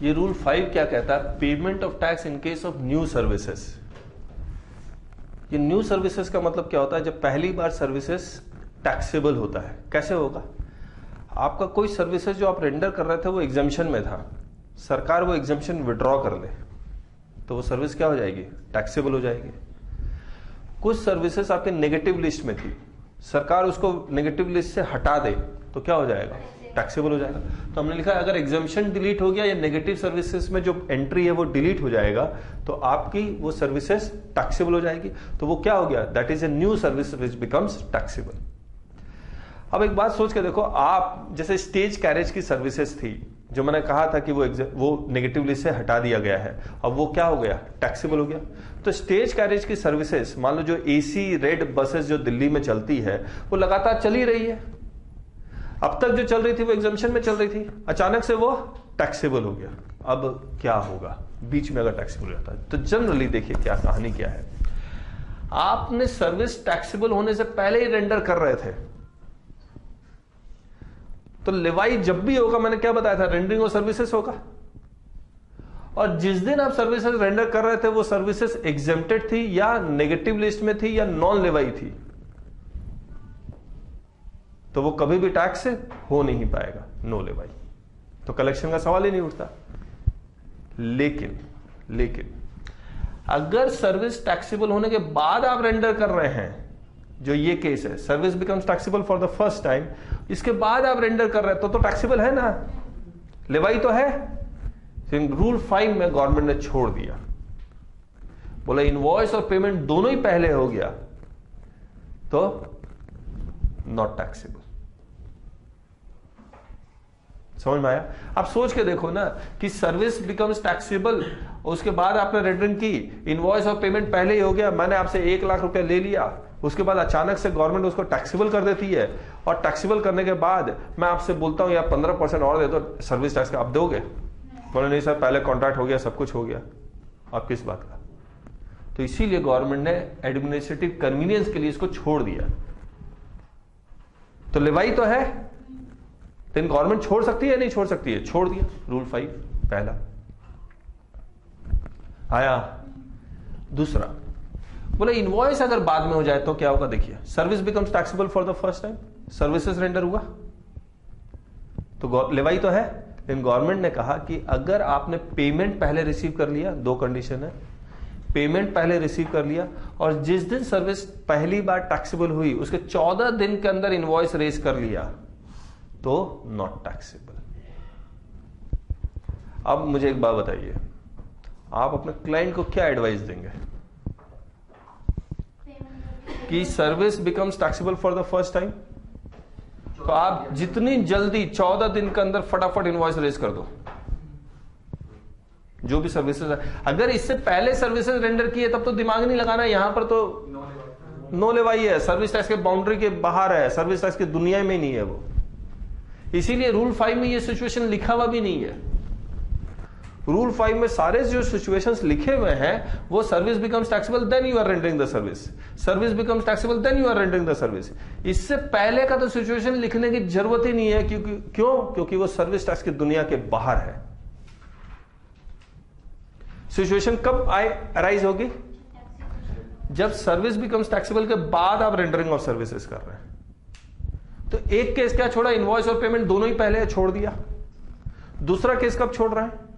ये रूल 5 क्या कहता है? Payment of tax in case of new services. ये न्यू सर्विसेज का मतलब क्या होता है? जब पहली बार सर्विसेज टैक्सेबल होता है। कैसे होगा? आपका कोई सर्विसेज जो आप रेंडर कर रहे थे वो एग्जाम्शन में था, सरकार वो एग्जाम्शन विड्रॉ कर ले तो वो सर्विस क्या हो जाएगी? टैक्सेबल हो जाएगी। कुछ सर्विसेज आपके नेगेटिव लिस्ट में थी, सरकार उसको नेगेटिव लिस्ट से हटा दे तो क्या हो जाएगा? टैक्सेबल हो जाएगा। तो हमने लिखा अगर एग्जाम्शन डिलीट हो गया या नेगेटिव सर्विसेज में जो एंट्री है वो डिलीट हो जाएगा तो आपकी वो सर्विसेज टैक्सेबल हो जाएगी। तो वो क्या हो गया? That is a new service which becomes taxable. अब एक बात सोच के देखो, आप जैसे स्टेज कैरेज की सर्विसेज थी जो मैंने कहा था कि वो नेगेटिव लिस्ट से हटा दिया गया है, अब वो क्या हो गया? टैक्सेबल हो गया। तो स्टेज कैरेज की सर्विसेज, मान लो जो एसी रेड बसेस जो दिल्ली में चलती है वो लगातार चली रही है, अब तक जो चल रही थी वो एग्जाम्शन में चल रही थी, अचानक से वो टैक्सेबल हो गया। अब क्या होगा बीच में अगर टैक्सेबल हो जाता है? तो जनरली देखिए क्या कहानी क्या है, आपने सर्विस टैक्सेबल होने से पहले ही रेंडर कर रहे थे तो लेवाई जब भी होगा, मैंने क्या बताया था, रेंडरिंग ऑफ सर्विसेज होगा। और जिस दिन आप सर्विसेज रेंडर कर रहे थे वो सर्विसेज एग्जेम्प्टेड थी या नेगेटिव लिस्ट में थी या नॉन लेवाई थी, तो वो कभी भी टैक्स से हो नहीं पाएगा, नो लेवाई, तो कलेक्शन का सवाल ही नहीं उठता। लेकिन अगर सर्विस टैक्सेबल होने के बाद आप रेंडर कर रहे हैं, जो ये केस है, service becomes taxable for the first time, इसके बाद आप रेंडर कर रहे हैं तो टैक्सेबल है ना, लेवाई तो है। रूल 5 में गवर्नमेंट ने छोड़ दिया, बोला इनवॉइस और पेमेंट दोनों ही पहले हो गया तो नॉट टैक्सेबल। समझ में आया? आप सोच के देखो ना कि सर्विस बिकम्स टैक्सेबल, उसके बाद आपने रेंडरिंग की, इनवॉइस और पेमेंट पहले ही हो गया, मैंने आपसे 1 लाख रुपया ले लिया, उसके बाद अचानक से गवर्नमेंट उसको टैक्सेबल कर देती है, और टैक्सेबल करने के बाद मैं आपसे बोलता हूं यार 15% और दे दो सर्विस टैक्स का, आप दोगे? बोले नहीं सर पहले कॉन्ट्रैक्ट हो गया, सब कुछ हो गया, आप किस बात का? तो इसीलिए गवर्नमेंट ने एडमिनिस्ट्रेटिव कन्वीनियंस के लिए इसको छोड़ दिया। तो लेवाई तो है, लेकिन गवर्नमेंट छोड़ सकती है या नहीं छोड़ सकती है? छोड़ दिया, रूल 5 पहला आया। दूसरा बोले इनवॉइस अगर बाद में हो जाए तो क्या होगा? देखिए service becomes taxable for the first time, services render हुआ तो लेवाई तो है, लेकिन गवर्नमेंट ने कहा कि अगर आपने पेमेंट पहले रिसीव कर लिया, 2 कंडीशन है, पेमेंट पहले रिसीव कर लिया और जिस दिन सर्विस पहली बार टैक्सेबल हुई उसके 14 दिन के अंदर इनवॉइस रेज कर लिया तो नॉट टैक्सेबल। अब मुझे एक बात बताइए, आप अपने क्लाइंट को क्या एडवाइस देंगे कि service becomes taxable for the first time? तो आप जितनी जल्दी 14 दिन के अंदर फटाफट इनवॉइस रेज कर दो, जो भी सर्विसेज है। अगर इससे पहले सर्विसेज रेंडर किए तब तो दिमाग नहीं लगाना, यहां पर तो नो लेवाई है, सर्विस टैक्स के बाउंड्री के बाहर है, सर्विस टैक्स की दुनिया में नहीं है वो। इसीलिए रूल 5 में ये सिचुएशन लिखा हुआ भी नहीं है। रूल 5 में सारे जो सिचुएशंस लिखे हुए हैं वो service becomes taxable then you are rendering the service, service becomes taxable then you are rendering the service. इससे पहले का तो सिचुएशन लिखने की जरूरत ही नहीं है, क्योंकि वो सर्विस टैक्स की दुनिया के बाहर है। सिचुएशन कब अराइज होगी? जब सर्विस बिकम्स टैक्सेबल के बाद आप रेंडरिंग ऑफ सर्विसेज कर रहे हैं। तो एक केस क्या छोड़ा? इनवॉइस और पेमेंट दोनों ही पहले छोड़ दिया। दूसरा केस कब छोड़ रहा है?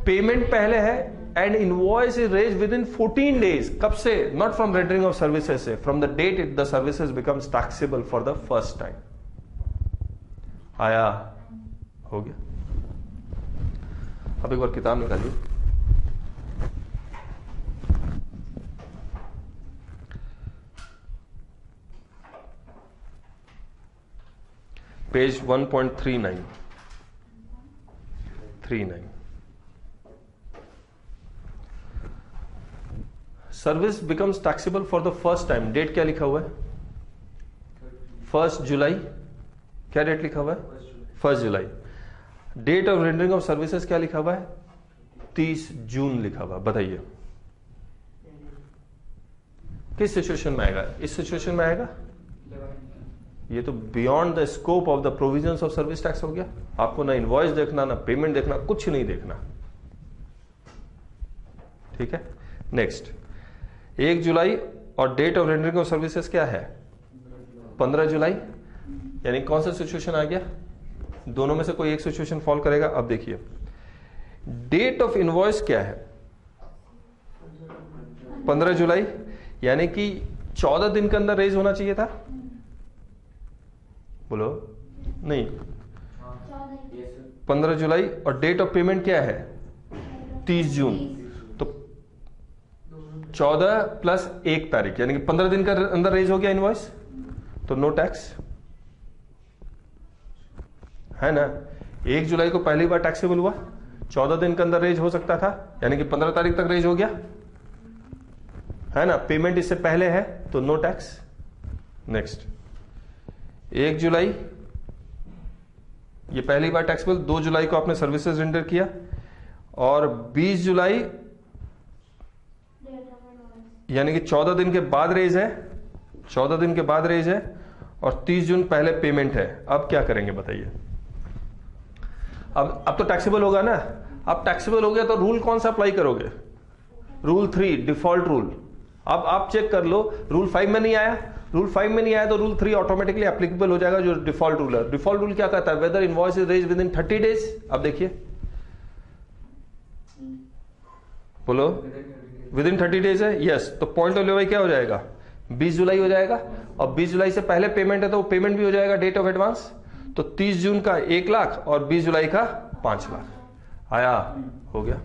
पेमेंट पहले है and invoice is raise within 14 days. कब से? Not from rendering of services से, from the date it the services becomes taxable for the first time. आया? हो गया। अब एक बार किताब निकालिए, page 1.39 service becomes taxable for the first time. Date क्या लिखा हुआ है? 1 जुलाई। क्या डेट लिखा हुआ है? 1 जुलाई। Date of rendering of services क्या लिखा हुआ है? 30 जून लिखा हुआ। बताइए किस सिचुएशन में आएगा? इस सिचुएशन में आएगा ये तो beyond the scope of the provisions of service tax हो गया। आपको ना इनवॉइस देखना, ना पेमेंट देखना, कुछ नहीं देखना। ठीक है, नेक्स्ट 1 जुलाई और date of rendering of services क्या है? 15 जुलाई। यानी कौन सा सिचुएशन आ गया? दोनों में से कोई एक सिचुएशन फॉल करेगा। अब देखिए डेट ऑफ इनवॉइस क्या है? 15 जुलाई, यानी कि 14 दिन के अंदर रेज होना चाहिए था। बोलो नहीं, 15 जुलाई और डेट ऑफ पेमेंट क्या है? 30 जून। तो 14 प्लस 1 तारीख यानी कि 15 दिन के अंदर रेज हो गया इनवॉइस, तो नो टैक्स है ना। 1 जुलाई को पहली बार टैक्सेबल हुआ, 14 दिन के अंदर रेज हो सकता था, यानी कि 15 तारीख तक रेज हो गया है ना। पेमेंट इससे पहले है तो नो टैक्स। नेक्स्ट 1 जुलाई ये पहली बार टैक्सेबल, 2 जुलाई को आपने सर्विसेज रेंडर किया, और 20 जुलाई यानी कि 14 दिन के बाद रेज है, 14 दिन के बाद रेज है, और 30 जून पहले पेमेंट है। अब क्या करेंगे बताइए? अब तो टैक्सेबल होगा ना। अब टैक्सेबल हो गया तो रूल कौन सा अप्लाई करोगे? Rule 3 default rule. अब आप चेक कर लो, रूल 5 में नहीं आया, रूल 5 में नहीं आया तो रूल 3 ऑटोमेटिकली एप्लीकेबल हो जाएगा, जो डिफॉल्ट रूल है। डिफॉल्ट रूल क्या कहता है? Whether invoice is raise within 30 days. अब देखिए, बोलो विद इन 30 डेज है, यस। तो पॉइंट ऑफ लेवाई क्या हो जाएगा? 20 जुलाई हो जाएगा, और 20 जुलाई से पहले पेमेंट है तो पेमेंट भी हो जाएगा डेट ऑफ एडवांस। तो 30 जून का 1 लाख और 20 जुलाई का 5 लाख आया, हो गया।